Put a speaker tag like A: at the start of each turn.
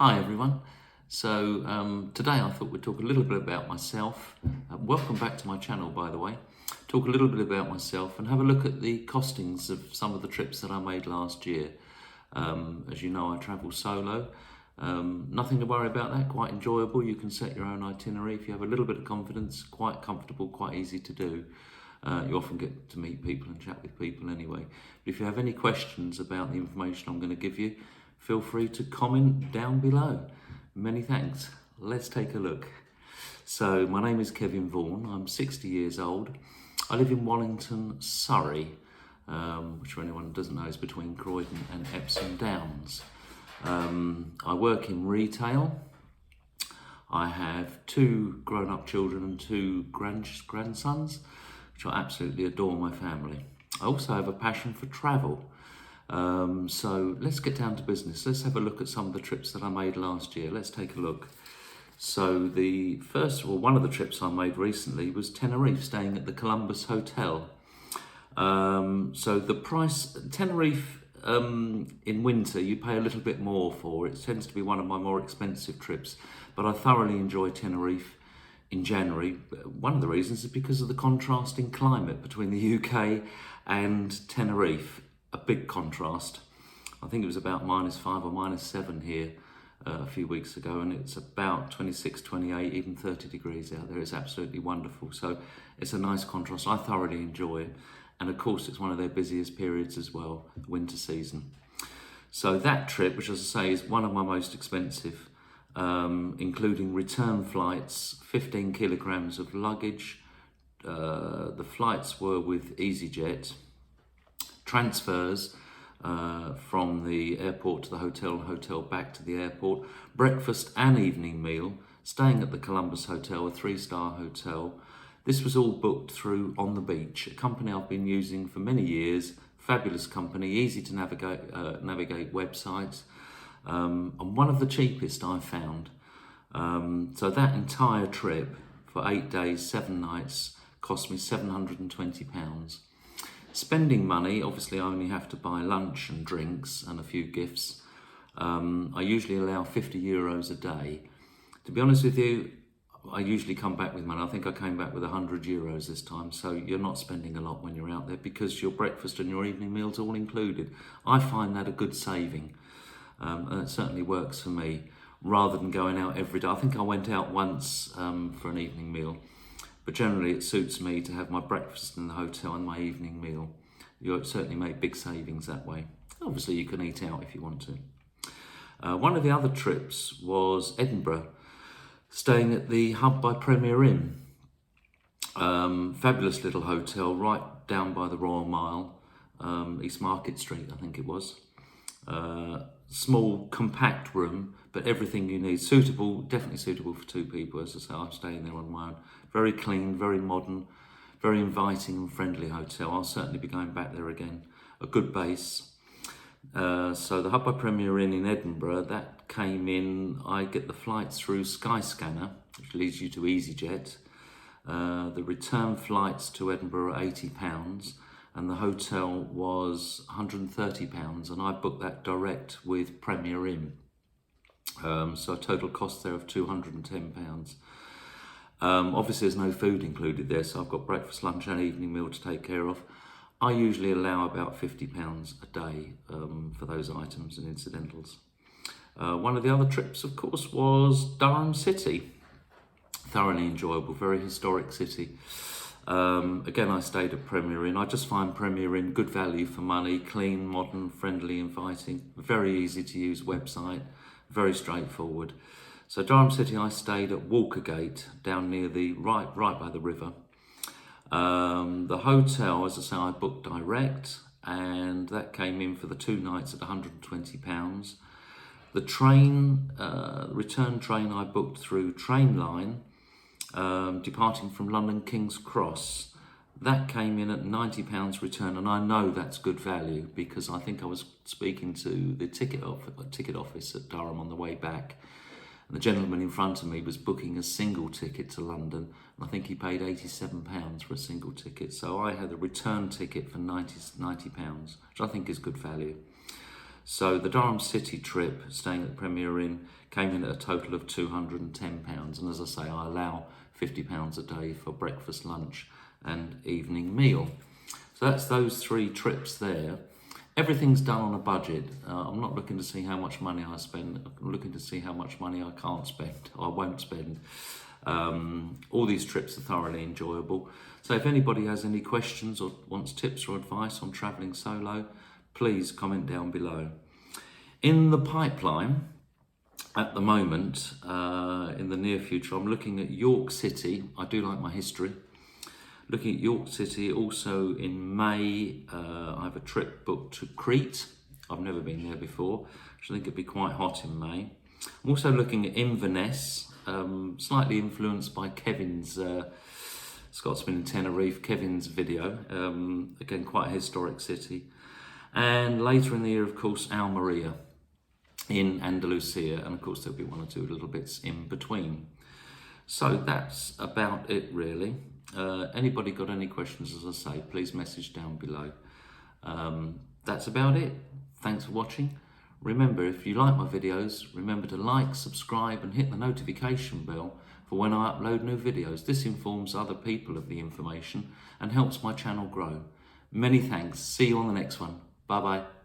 A: Hi everyone. Today I thought we'd talk a little bit about myself. Welcome back to my channel, by the way. Talk a little bit about myself and have a look at the costings of some of the trips that I made last year. As you know, I travel solo. Nothing to worry about that, quite enjoyable. You can set your own itinerary if you have a little bit of confidence, quite comfortable, quite easy to do. You often get to meet people and chat with people anyway. But if you have any questions about the information I'm going to give you, feel free to comment down below. Many thanks. Let's take a look. So my name is Kevin Vaughan. I'm 60 years old. I live in Wallington, Surrey, which for anyone who doesn't know is between Croydon and Epsom Downs. I work in retail. I have 2 grown-up children and 2 grandsons, which I absolutely adore my family. I also have a passion for travel. So let's get down to business. Let's have a look at some of the trips that I made last year. Let's take a look. So one of the trips I made recently was Tenerife, staying at the Columbus Hotel. So the price, Tenerife in winter, you pay a little bit more for. It tends to be one of my more expensive trips, but I thoroughly enjoy Tenerife in January. One of the reasons is because of the contrasting climate between the UK and Tenerife. A big contrast. I think it was about -5 or -7 here a few weeks ago, and it's about 26, 28, even 30 degrees out there. It's absolutely wonderful. So it's a nice contrast. I thoroughly enjoy it. And of course, it's one of their busiest periods as well, winter season. So that trip, which as I say is one of my most expensive, including return flights, 15 kilograms of luggage. The flights were with EasyJet. Transfers from the airport to the hotel and hotel back to the airport, breakfast and evening meal, staying at the Columbus Hotel, a 3-star hotel. This was all booked through On the Beach, a company I've been using for many years. Fabulous company, easy to navigate websites, and one of the cheapest I found. So that entire trip for 8 days, 7 nights cost me £720. Spending money, obviously I only have to buy lunch and drinks and a few gifts. I usually allow €50 a day. To be honest with you, I usually come back with money. I think I came back with €100 this time. So you're not spending a lot when you're out there because your breakfast and your evening meals all included. I find that a good saving. And it certainly works for me rather than going out every day. I think I went out once for an evening meal. But generally it suits me to have my breakfast in the hotel and my evening meal. You'll certainly make big savings that way. Obviously you can eat out if you want to. One of the other trips was Edinburgh, staying at the Hub by Premier Inn. Fabulous little hotel right down by the Royal Mile, East Market Street I think it was. Small, compact room, but everything you need. Suitable, definitely suitable for 2 people. As I say, I'm staying there on my own. Very clean, very modern, very inviting and friendly hotel. I'll certainly be going back there again. A good base. So the Hub by Premier Inn in Edinburgh, that came in, I get the flights through Skyscanner, which leads you to EasyJet. The return flights to Edinburgh are £80. And the hotel was £130, and I booked that direct with Premier Inn. So a total cost there of £210. Obviously there's no food included there, so I've got breakfast, lunch and evening meal to take care of. I usually allow about £50 a day for those items and incidentals. One of the other trips, of course, was Durham City. Thoroughly enjoyable, very historic city. Again, I stayed at Premier Inn. I just find Premier Inn good value for money, clean, modern, friendly, inviting, very easy to use website, very straightforward. So Durham City, I stayed at Walkergate, down near the right by the river. The hotel, as I say, I booked direct, and that came in for the 2 nights at £120. The train, return train, I booked through Trainline. Departing from London King's Cross, that came in at £90 return, and I know that's good value because I think I was speaking to the ticket office at Durham on the way back, and the gentleman in front of me was booking a single ticket to London, and I think he paid £87 for a single ticket. So I had a return ticket for £90, which I think is good value. So the Durham City trip, staying at the Premier Inn, came in at a total of £210. And as I say, I allow £50 a day for breakfast, lunch and evening meal. So that's those 3 trips there. Everything's done on a budget. I'm not looking to see how much money I spend. I'm looking to see how much money I can't spend, or I won't spend. All these trips are thoroughly enjoyable. So if anybody has any questions or wants tips or advice on travelling solo, please comment down below. In the pipeline at the moment, in the near future, I'm looking at York City. I do like my history. Looking at York City. Also in May, I have a trip booked to Crete. I've never been there before. I think it'd be quite hot in May. I'm also looking at Inverness, slightly influenced by Kevin's, Scotsman in Tenerife, Kevin's video. Again, quite a historic city. And later in the year, of course, Almeria in Andalusia. And of course, there'll be 1 or 2 little bits in between. So that's about it, really. Anybody got any questions, as I say, please message down below. That's about it. Thanks for watching. Remember, if you like my videos, remember to like, subscribe and hit the notification bell for when I upload new videos. This informs other people of the information and helps my channel grow. Many thanks. See you on the next one. Bye bye.